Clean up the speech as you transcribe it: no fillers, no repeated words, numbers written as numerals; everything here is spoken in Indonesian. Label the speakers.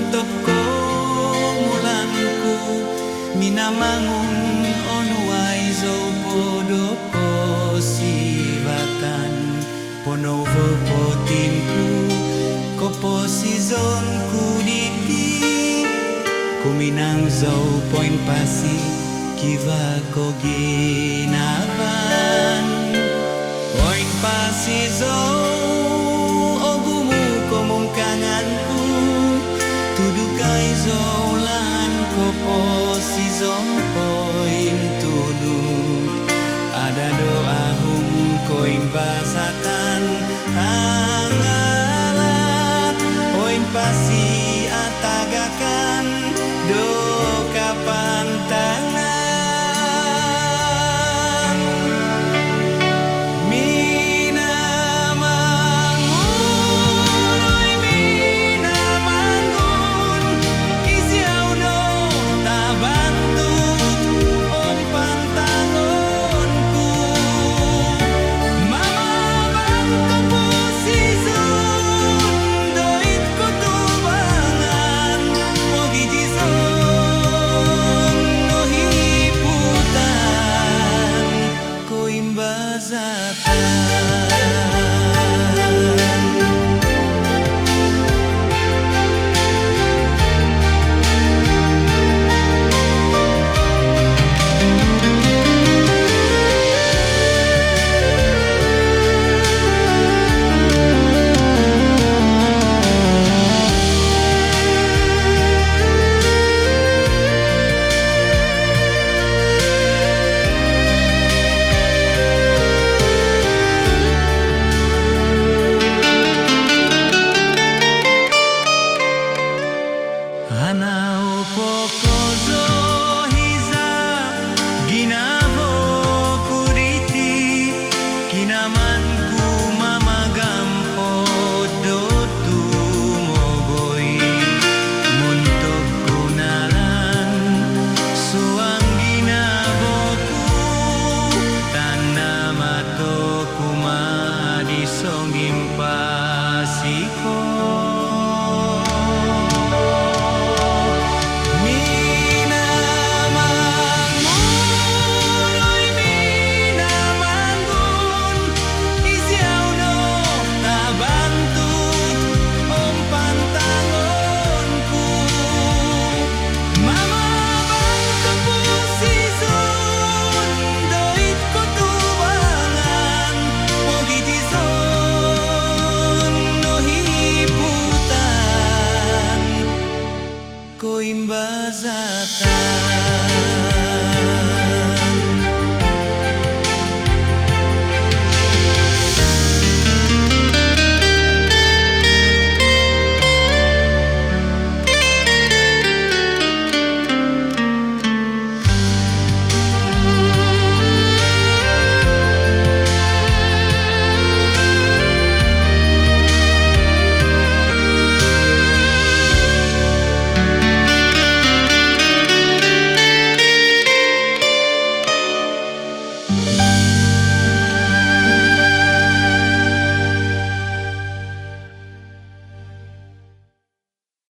Speaker 1: mantap ko mulanku minamangun onuai zo podo posivatan ponovo potinku koposizon kuditi kuminang zo poin pasi kiva ko ginavan poin pasi zo ogumu komungkanganku tudukai zo lan koposizon poin tudu ada doa hum koin basatan hangalat poin pasi atagakan do kapan tangan mina mangun oi mina mangun isiau do tabantu om pantangonku mama bantu posizon doit kutubangan mogi jizon no hiputan koimbazatan. Hanau pokozo hiza ginavo kuriti kinamanku mamagam podo mogoi muntok kunalan suang ginavoku tanamato kumadi songim pasiko Koimbazatan.